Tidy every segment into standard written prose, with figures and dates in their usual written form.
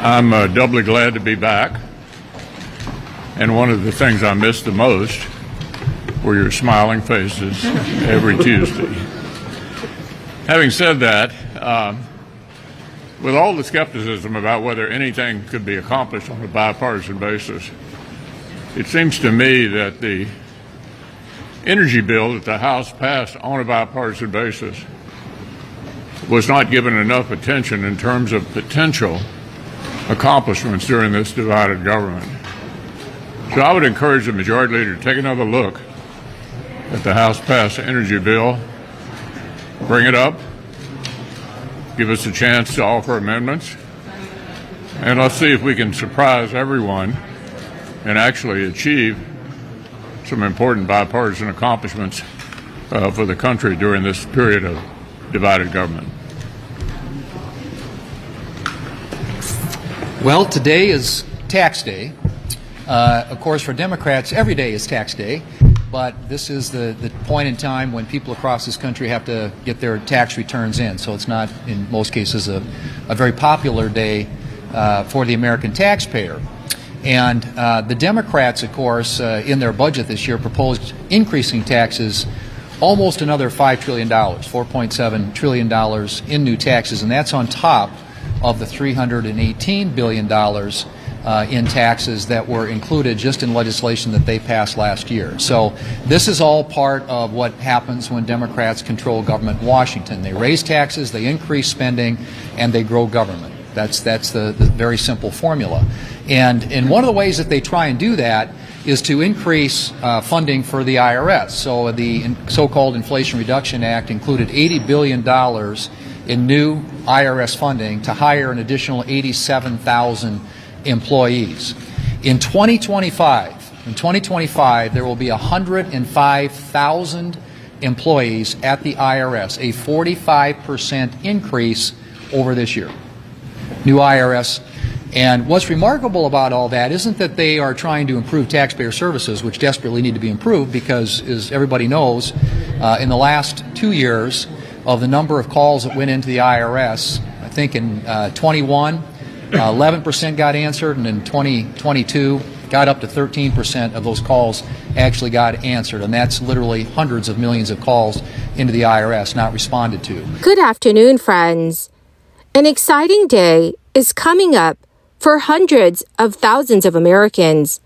I'm doubly glad to be back, and one of the things I missed the most were your smiling faces every Tuesday. Having said that, with all the skepticism about whether anything could be accomplished on a bipartisan basis, it seems to me that the energy bill that the House passed on a bipartisan basis was not given enough attention in terms of potential accomplishments during this divided government. So I would encourage the Majority Leader to take another look at the House-passed energy bill, bring it up, give us a chance to offer amendments, and let's see if we can surprise everyone and actually achieve some important bipartisan accomplishments for the country during this period of divided government. Well, today is tax day. Of course, for Democrats, every day is tax day, but this is the point in time when people across this country have to get their tax returns in. So it's not, in most cases, a very popular day for the American taxpayer. And the Democrats, of course, in their budget this year proposed increasing taxes almost another $5 trillion, $4.7 trillion in new taxes, and that's on top of the $318 billion in taxes that were included just in legislation that they passed last year. So this is all part of what happens when Democrats control government in Washington. They raise taxes, they increase spending, and they grow government. That's the very simple formula. And one of the ways that they try and do that is to increase funding for the IRS. So the so-called Inflation Reduction Act included $80 billion in new IRS funding to hire an additional 87,000 employees. In 2025, there will be 105,000 employees at the IRS, a 45% increase over this year. New IRS. And what's remarkable about all that isn't that they are trying to improve taxpayer services, which desperately need to be improved because, as everybody knows, in the last 2 years of the number of calls that went into the IRS, I think in 21, 11% got answered, and in 2022, got up to 13% of those calls actually got answered. And that's literally hundreds of millions of calls into the IRS not responded to. Good afternoon, friends. An exciting day is coming up for hundreds of thousands of Americans.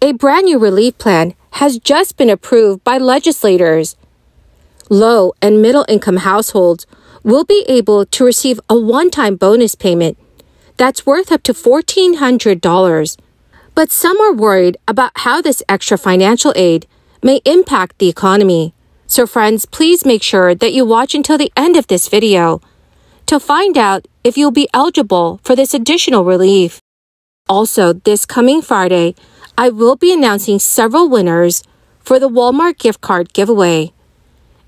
A brand new relief plan has just been approved by legislators. Low and middle income households will be able to receive a one-time bonus payment that's worth up to $1,400. But some are worried about how this extra financial aid may impact the economy. So friends, please make sure that you watch until the end of this video to find out if you'll be eligible for this additional relief. Also, this coming Friday, I will be announcing several winners for the Walmart gift card giveaway.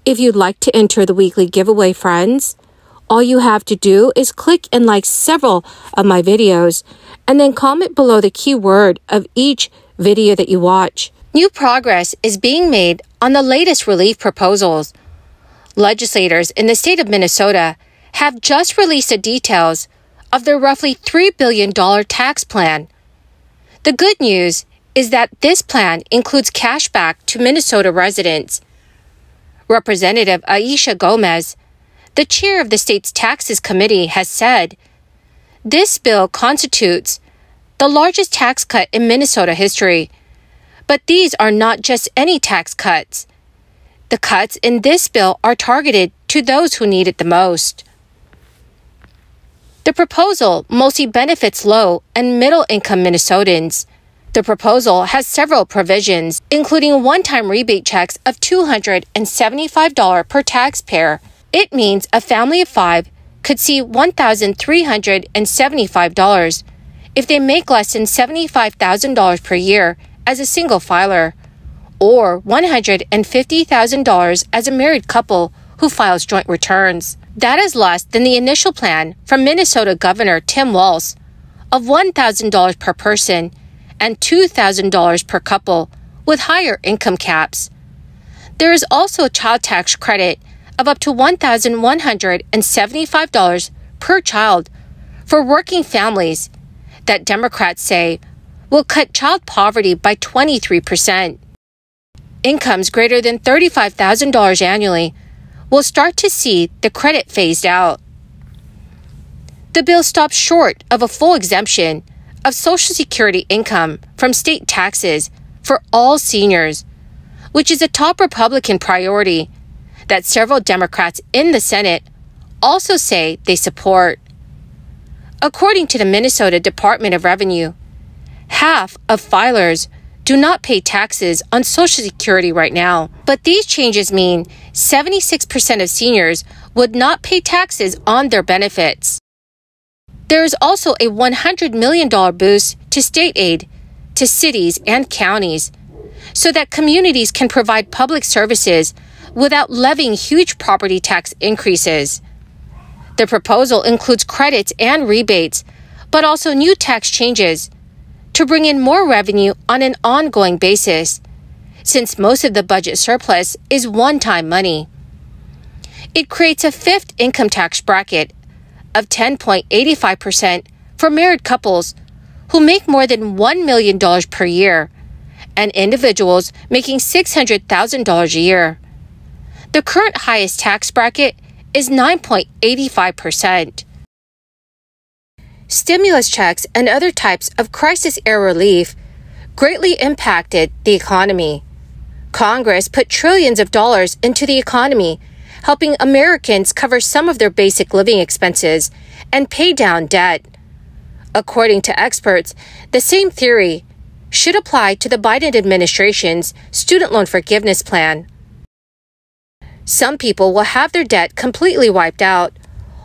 If you'd like to enter the weekly giveaway, friends, all you have to do is click and like several of my videos and then comment below the keyword of each video that you watch. New progress is being made on the latest relief proposals. Legislators in the state of Minnesota have just released the details of their roughly $3 billion tax plan. The good news is that this plan includes cash back to Minnesota residents. Representative Aisha Gomez, the chair of the state's Taxes Committee, has said, "This bill constitutes the largest tax cut in Minnesota history. But these are not just any tax cuts. The cuts in this bill are targeted to those who need it the most." The proposal mostly benefits low and middle-income Minnesotans. The proposal has several provisions, including one-time rebate checks of $275 per taxpayer. It means a family of 5 could see $1,375 if they make less than $75,000 per year as a single filer, or $150,000 as a married couple who files joint returns. That is less than the initial plan from Minnesota Governor Tim Walz of $1,000 per person and $2,000 per couple with higher income caps. There is also a child tax credit of up to $1,175 per child for working families that Democrats say will cut child poverty by 23%. Incomes greater than $35,000 annually will start to see the credit phased out. The bill stops short of a full exemption of Social Security income from state taxes for all seniors, which is a top Republican priority that several Democrats in the Senate also say they support. According to the Minnesota Department of Revenue, half of filers do not pay taxes on Social Security right now, but these changes mean 76% of seniors would not pay taxes on their benefits. There is also a $100 million boost to state aid to cities and counties so that communities can provide public services without levying huge property tax increases. The proposal includes credits and rebates, but also new tax changes to bring in more revenue on an ongoing basis, since most of the budget surplus is one-time money. It creates a fifth income tax bracket of 10.85% for married couples who make more than $1 million per year and individuals making $600,000 a year. The current highest tax bracket is 9.85%. Stimulus checks and other types of crisis era relief greatly impacted the economy. Congress put trillions of dollars into the economy, helping Americans cover some of their basic living expenses and pay down debt. According to experts, the same theory should apply to the Biden administration's student loan forgiveness plan. Some people will have their debt completely wiped out,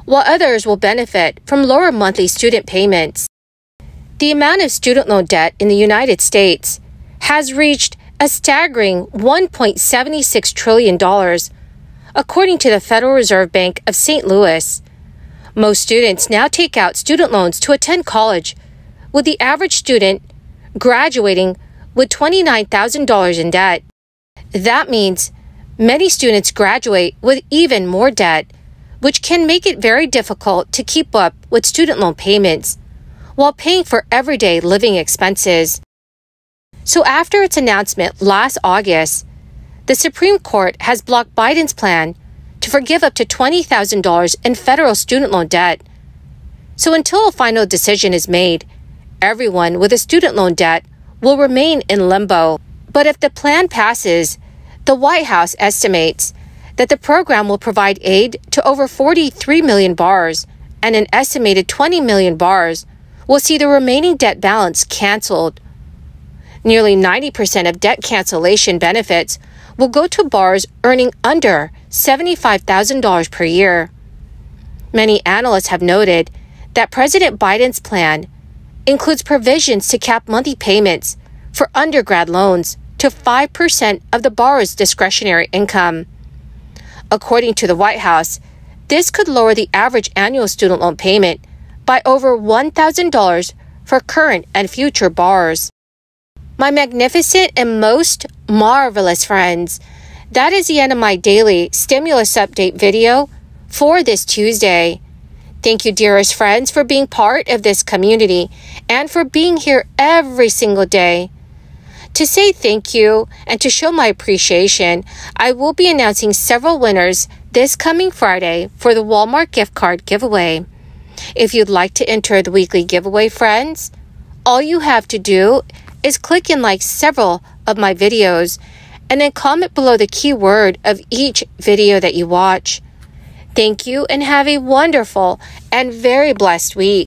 while others will benefit from lower monthly student payments. The amount of student loan debt in the United States has reached a staggering $1.76 trillion, according to the Federal Reserve Bank of St. Louis. Most students now take out student loans to attend college, with the average student graduating with $29,000 in debt. That means many students graduate with even more debt, which can make it very difficult to keep up with student loan payments while paying for everyday living expenses. So after its announcement last August, the Supreme Court has blocked Biden's plan to forgive up to $20,000 in federal student loan debt. So until a final decision is made, everyone with a student loan debt will remain in limbo. But if the plan passes, the White House estimates that the program will provide aid to over 43 million borrowers, and an estimated 20 million borrowers will see the remaining debt balance canceled. Nearly 90% of debt cancellation benefits will go to borrowers earning under $75,000 per year. Many analysts have noted that President Biden's plan includes provisions to cap monthly payments for undergrad loans to 5% of the borrower's discretionary income. According to the White House, this could lower the average annual student loan payment by over $1,000 for current and future borrowers. My magnificent and most marvelous friends, that is the end of my daily stimulus update video for this Tuesday. Thank you, dearest friends, for being part of this community and for being here every single day. To say thank you and to show my appreciation, I will be announcing several winners this coming Friday for the Walmart gift card giveaway. If you'd like to enter the weekly giveaway, friends, all you have to do is click and like several of my videos and then comment below the keyword of each video that you watch. Thank you and have a wonderful and very blessed week.